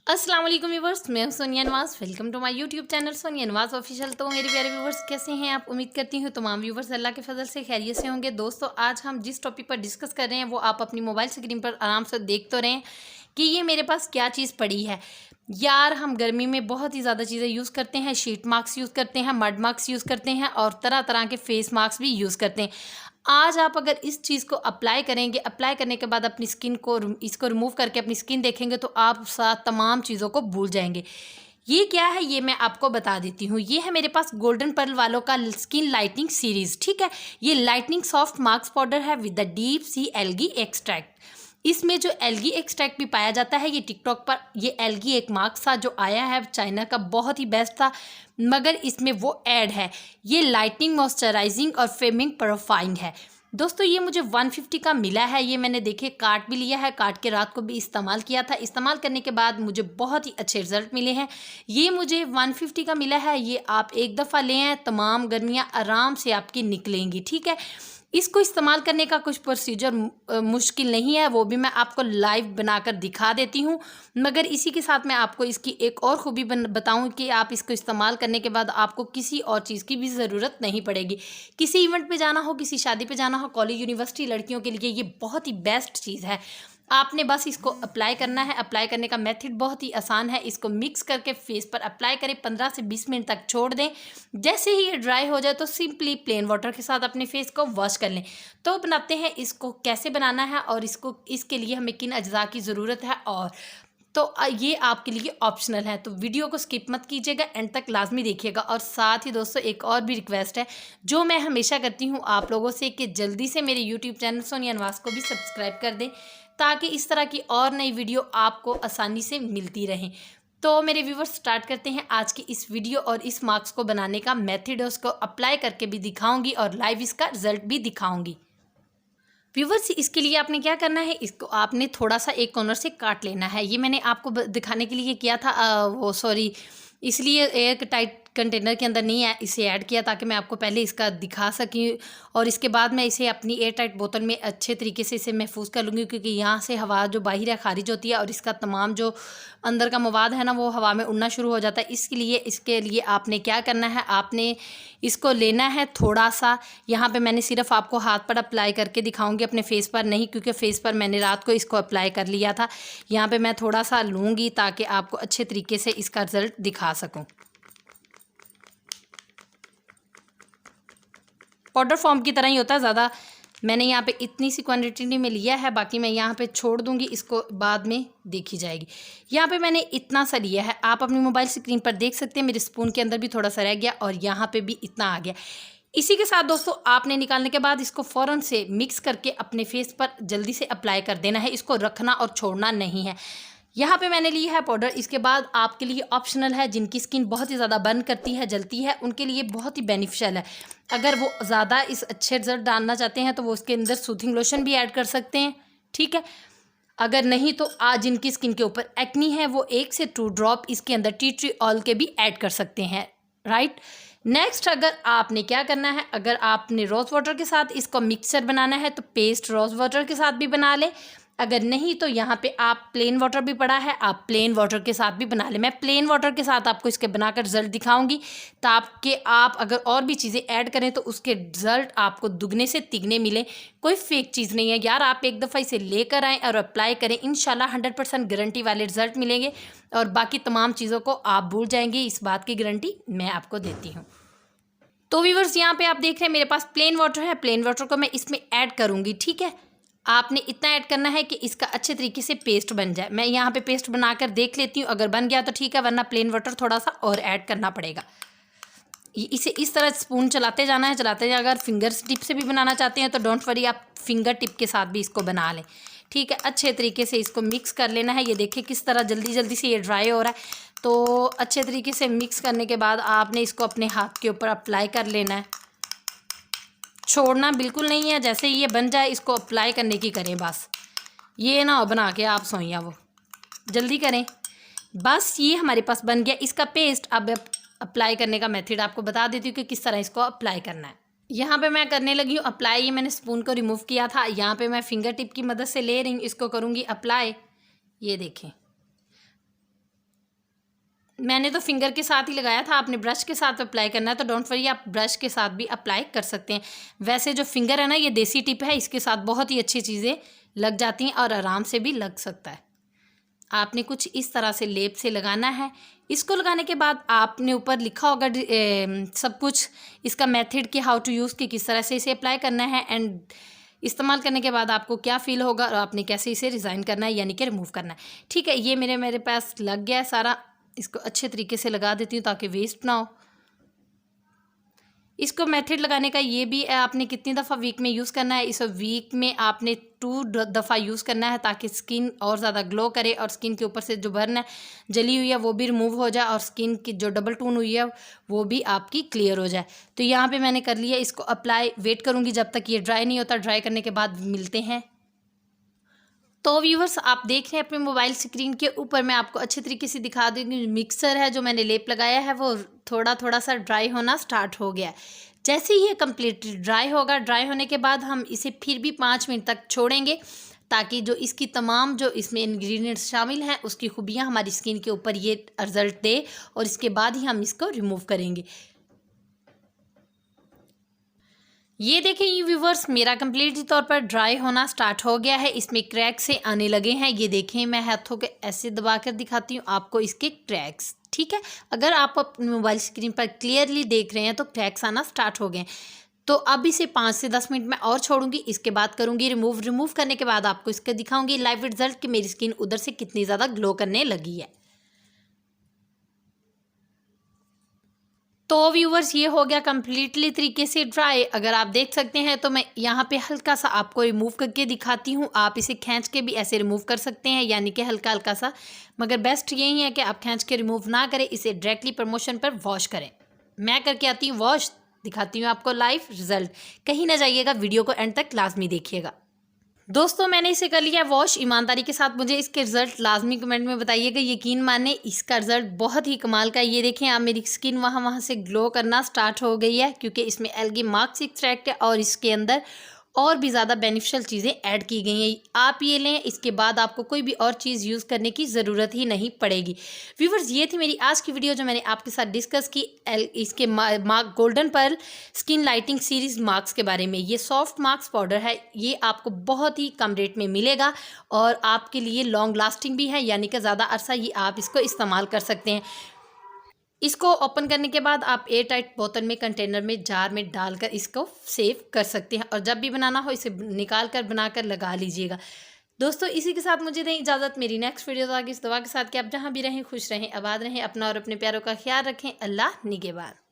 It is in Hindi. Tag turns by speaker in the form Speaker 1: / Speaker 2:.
Speaker 1: अस्सलाम वालेकुम व्यूवर्स, मैं हूं Sonia Nawaz. Welcome to my YouTube channel Sonia Nawaz official. तो मेरे प्यारे व्यूवर्स, कैसे हैं आप? उम्मीद करती हूं तमाम व्यूवर्स अल्लाह के फजल से खैरियत से होंगे। दोस्तों, आज हम जिस टॉपिक पर डिस्कस कर रहे हैं वो आप अपनी मोबाइल स्क्रीन पर आराम से देख तो रहे हैं कि ये मेरे पास क्या चीज़ पड़ी है। यार, हम गर्मी में बहुत ही ज़्यादा चीज़ें यूज़ करते हैं। शीट मास्क यूज़ करते हैं, मड मास्क यूज़ करते हैं और तरह तरह के फेस मास्क भी यूज़ करते हैं। आज आप अगर इस चीज़ को अप्लाई करेंगे, अप्लाई करने के बाद अपनी स्किन को इसको रिमूव करके अपनी स्किन देखेंगे तो आप साथ तमाम चीज़ों को भूल जाएंगे। ये क्या है, ये मैं आपको बता देती हूँ। ये है मेरे पास गोल्डन पर्ल वालों का स्किन लाइटनिंग सीरीज़। ठीक है, ये लाइटनिंग सॉफ्ट मास्क पाउडर है with the deep sea algae extract. इसमें जो एल्गी एक्सट्रैक्ट भी पाया जाता है, ये टिकटॉक पर ये एल्गी एक मास्क था जो आया है चाइना का, बहुत ही बेस्ट था, मगर इसमें वो ऐड है। ये लाइटनिंग मॉइस्चराइजिंग और फेमिंग प्रोफाइंग है। दोस्तों, ये मुझे 150 का मिला है। ये मैंने देखे काट भी लिया है, काट के रात को भी इस्तेमाल किया था। इस्तेमाल करने के बाद मुझे बहुत ही अच्छे रिजल्ट मिले हैं। ये मुझे 150 का मिला है। ये आप एक दफ़ा लें हैं, तमाम गर्मियाँ आराम से आपकी निकलेंगी। ठीक है, इसको इस्तेमाल करने का कुछ प्रोसीजर मुश्किल नहीं है, वो भी मैं आपको लाइव बनाकर दिखा देती हूँ। मगर इसी के साथ मैं आपको इसकी एक और खूबी बताऊँ कि आप इसको इस्तेमाल करने के बाद आपको किसी और चीज़ की भी ज़रूरत नहीं पड़ेगी। किसी इवेंट पे जाना हो, किसी शादी पे जाना हो, कॉलेज यूनिवर्सिटी लड़कियों के लिए ये बहुत ही बेस्ट चीज़ है। आपने बस इसको अप्लाई करना है। अप्लाई करने का मेथड बहुत ही आसान है। इसको मिक्स करके फेस पर अप्लाई करें, 15 से 20 मिनट तक छोड़ दें। जैसे ही ये ड्राई हो जाए तो सिंपली प्लेन वाटर के साथ अपने फेस को वॉश कर लें। तो बनाते हैं इसको कैसे बनाना है और इसके लिए हमें किन अज्जा की ज़रूरत है। और तो ये आपके लिए ऑप्शनल है, तो वीडियो को स्किप मत कीजिएगा, एंड तक लाजमी देखिएगा। और साथ ही दोस्तों, एक और भी रिक्वेस्ट है जो मैं हमेशा करती हूँ आप लोगों से कि जल्दी से मेरे यूट्यूब चैनल सोनिया नवाज को भी सब्सक्राइब कर दें ताकि इस तरह की और नई वीडियो आपको आसानी से मिलती रहें। तो मेरे व्यूवर्स, स्टार्ट करते हैं आज की इस वीडियो। और इस मास्क को बनाने का मेथड है, उसको अप्लाई करके भी दिखाऊंगी और लाइव इसका रिजल्ट भी दिखाऊंगी। व्यूवर्स, इसके लिए आपने क्या करना है, इसको आपने थोड़ा सा एक कॉर्नर से काट लेना है। ये मैंने आपको दिखाने के लिए किया था, इसलिए एक टाइट कंटेनर के अंदर नहीं है इसे ऐड किया ताकि मैं आपको पहले इसका दिखा सकी और इसके बाद मैं इसे अपनी एयर टाइट बोतल में अच्छे तरीके से इसे महफूज कर लूँगी, क्योंकि यहाँ से हवा जो बाहर है खारिज होती है और इसका तमाम जो अंदर का मवाद है ना वो हवा में उड़ना शुरू हो जाता है। इसके लिए आपने क्या करना है, आपने इसको लेना है थोड़ा सा। यहाँ पे मैंने सिर्फ आपको हाथ पर अप्लाई करके दिखाऊंगी, अपने फेस पर नहीं, क्योंकि फेस पर मैंने रात को इसको अप्लाई कर लिया था। यहाँ पे मैं थोड़ा सा लूँगी ताकि आपको अच्छे तरीके से इसका रिजल्ट दिखा सकूँ। पाउडर फॉर्म की तरह ही होता है, ज़्यादा मैंने यहाँ पे इतनी सी क्वांटिटी में लिया है, बाकी मैं यहाँ पे छोड़ दूँगी, इसको बाद में देखी जाएगी। यहाँ पे मैंने इतना सा लिया है, आप अपनी मोबाइल स्क्रीन पर देख सकते हैं। मेरे स्पून के अंदर भी थोड़ा सा रह गया और यहाँ पे भी इतना आ गया। इसी के साथ दोस्तों, आपने निकालने के बाद इसको फ़ौरन से मिक्स करके अपने फेस पर जल्दी से अप्लाई कर देना है। इसको रखना और छोड़ना नहीं है। यहाँ पे मैंने लिया है पाउडर। इसके बाद आपके लिए ऑप्शनल है, जिनकी स्किन बहुत ही ज़्यादा बर्न करती है, जलती है, उनके लिए बहुत ही बेनिफिशियल है। अगर वो ज़्यादा इस अच्छे रिजल्ट डालना चाहते हैं तो वो उसके अंदर सूथिंग लोशन भी ऐड कर सकते हैं। ठीक है, अगर नहीं तो आज जिनकी स्किन के ऊपर एक्नी है वो 1 से 2 ड्रॉप इसके अंदर टी ट्री ऑयल के भी ऐड कर सकते हैं। राइट, नेक्स्ट, अगर आपने क्या करना है, अगर आपने रोज़ वाटर के साथ इसको मिक्सचर बनाना है तो पेस्ट रोज़ वाटर के साथ भी बना ले। अगर नहीं तो यहाँ पे आप प्लेन वाटर भी पड़ा है, आप प्लेन वाटर के साथ भी बना लें। मैं प्लेन वाटर के साथ आपको इसके बनाकर रिजल्ट दिखाऊंगी ताकि आप अगर और भी चीज़ें ऐड करें तो उसके रिजल्ट आपको दुगने से तिगने मिले। कोई फेक चीज़ नहीं है यार, आप एक दफ़ा इसे लेकर आएँ और अप्लाई करें, इंशाल्लाह 100% गारंटी वाले रिजल्ट मिलेंगे और बाकी तमाम चीज़ों को आप भूल जाएंगे। इस बात की गारंटी मैं आपको देती हूँ। तो व्यूवर्स, यहाँ पे आप देख रहे हैं मेरे पास प्लेन वाटर है। प्लेन वाटर को मैं इसमें ऐड करूँगी। ठीक है, आपने इतना ऐड करना है कि इसका अच्छे तरीके से पेस्ट बन जाए। मैं यहाँ पे पेस्ट बनाकर देख लेती हूँ, अगर बन गया तो ठीक है, वरना प्लेन वाटर थोड़ा सा और ऐड करना पड़ेगा। इसे इस तरह स्पून चलाते जाना है, चलाते जाए। अगर फिंगर टिप से भी बनाना चाहते हैं तो डोंट वरी, आप फिंगर टिप के साथ भी इसको बना लें। ठीक है, अच्छे तरीके से इसको मिक्स कर लेना है। ये देखिए किस तरह जल्दी जल्दी से ये ड्राई हो रहा है। तो अच्छे तरीके से मिक्स करने के बाद आपने इसको अपने हाथ के ऊपर अप्लाई कर लेना है, छोड़ना बिल्कुल नहीं है। जैसे ये बन जाए इसको अप्लाई करने की करें बस, ये ना हो बना के आप सोइया, वो जल्दी करें। बस ये हमारे पास बन गया इसका पेस्ट। अब अप्लाई करने का मेथड आपको बता देती हूँ कि किस तरह इसको अप्लाई करना है। यहाँ पे मैं करने लगी हूँ अप्लाई। ये मैंने स्पून को रिमूव किया था, यहाँ पे मैं फिंगर टिप की मदद से ले रही हूँ, इसको करूँगी अप्लाई। ये देखें, मैंने तो फिंगर के साथ ही लगाया था, आपने ब्रश के साथ अप्लाई करना है तो डोंट वरी, आप ब्रश के साथ भी अप्लाई कर सकते हैं। वैसे जो फिंगर है ना, ये देसी टिप है, इसके साथ बहुत ही अच्छी चीज़ें लग जाती हैं और आराम से भी लग सकता है। आपने कुछ इस तरह से लेप से लगाना है। इसको लगाने के बाद आपने ऊपर लिखा होगा सब कुछ, इसका मेथड कि हाउ टू यूज़, कि किस तरह से इसे अप्लाई करना है एंड इस्तेमाल करने के बाद आपको क्या फ़ील होगा और आपने कैसे इसे रिज़ाइन करना है, यानी कि रिमूव करना है। ठीक है, ये मेरे पास लग गया है सारा। इसको अच्छे तरीके से लगा देती हूँ ताकि वेस्ट ना हो। इसको मेथड लगाने का ये भी है, आपने कितनी दफ़ा वीक में यूज़ करना है। इस वीक में आपने 2 दफ़ा यूज़ करना है ताकि स्किन और ज़्यादा ग्लो करे और स्किन के ऊपर से जो बर्न है, जली हुई है, वो भी रिमूव हो जाए और स्किन की जो डबल टोन हुई है वो भी आपकी क्लियर हो जाए। तो यहाँ पे मैंने कर लिया इसको अप्लाई। वेट करूँगी जब तक ये ड्राई नहीं होता। ड्राई करने के बाद मिलते हैं। तो व्यूवर्स, आप देख रहे हैं अपने मोबाइल स्क्रीन के ऊपर, मैं आपको अच्छे तरीके से दिखा दूँगी। मिक्सर है जो मैंने लेप लगाया है वो थोड़ा थोड़ा सा ड्राई होना स्टार्ट हो गया है। जैसे ही ये कम्प्लीटली ड्राई होगा, ड्राई होने के बाद हम इसे फिर भी 5 मिनट तक छोड़ेंगे ताकि जो इसकी तमाम जो इसमें इंग्रेडिएंट्स शामिल हैं उसकी खूबियाँ हमारी स्किन के ऊपर ये रिजल्ट दे और इसके बाद ही हम इसको रिमूव करेंगे। ये देखें ये व्यूवर्स, मेरा कम्प्लीटली तौर पर ड्राई होना स्टार्ट हो गया है। इसमें क्रैक्स से आने लगे हैं। ये देखें, मैं हाथों के ऐसे दबा कर दिखाती हूँ आपको इसके क्रैक्स। ठीक है, अगर आप अपने मोबाइल स्क्रीन पर क्लियरली देख रहे हैं तो क्रैक्स आना स्टार्ट हो गए हैं। तो अब इसे 5 से 10 मिनट में और छोड़ूंगी। इसके बाद करूँगी रिमूव करने के बाद आपको इसका दिखाऊंगी लाइव रिजल्ट कि मेरी स्किन उधर से कितनी ज़्यादा ग्लो करने लगी है। तो व्यूवर्स, ये हो गया कम्प्लीटली तरीके से ड्राई। अगर आप देख सकते हैं तो मैं यहाँ पे हल्का सा आपको रिमूव करके दिखाती हूँ। आप इसे खींच के भी ऐसे रिमूव कर सकते हैं, यानी कि हल्का हल्का सा, मगर बेस्ट यही है कि आप खींच के रिमूव ना करें, इसे डायरेक्टली प्रमोशन पर वॉश करें। मैं करके आती हूँ वॉश, दिखाती हूँ आपको लाइव रिजल्ट। कहीं ना जाइएगा, वीडियो को एंड तक लाजमी देखिएगा। दोस्तों, मैंने इसे कर लिया वॉश। ईमानदारी के साथ मुझे इसके रिजल्ट लाजमी कमेंट में बताइएगा। यकीन माने इसका रिजल्ट बहुत ही कमाल का है। ये देखें आप, मेरी स्किन वहाँ से ग्लो करना स्टार्ट हो गई है क्योंकि इसमें एल्गी मार्क्स एक्सट्रैक्ट है और इसके अंदर और भी ज़्यादा बेनिफिशियल चीज़ें ऐड की गई हैं। आप ये लें, इसके बाद आपको कोई भी और चीज़ यूज़ करने की ज़रूरत ही नहीं पड़ेगी। व्यूवर्स, ये थी मेरी आज की वीडियो जो मैंने आपके साथ डिस्कस की इसके mark golden pearl skin lighting series marks के बारे में। ये सॉफ्ट मार्क्स पाउडर है, ये आपको बहुत ही कम रेट में मिलेगा और आपके लिए लॉन्ग लास्टिंग भी है, यानी कि ज़्यादा अरसा ये आप इसको इस्तेमाल कर सकते हैं। इसको ओपन करने के बाद आप एयर टाइट बोतल में, कंटेनर में, जार में डालकर इसको सेव कर सकते हैं और जब भी बनाना हो इसे निकाल कर बनाकर लगा लीजिएगा। दोस्तों, इसी के साथ मुझे दें इजाज़त। मेरी नेक्स्ट वीडियो आगे इस दुआ के साथ कि आप जहाँ भी रहें खुश रहें, आबाद रहें, अपना और अपने प्यारों का ख्याल रखें। अल्लाह निगहबान।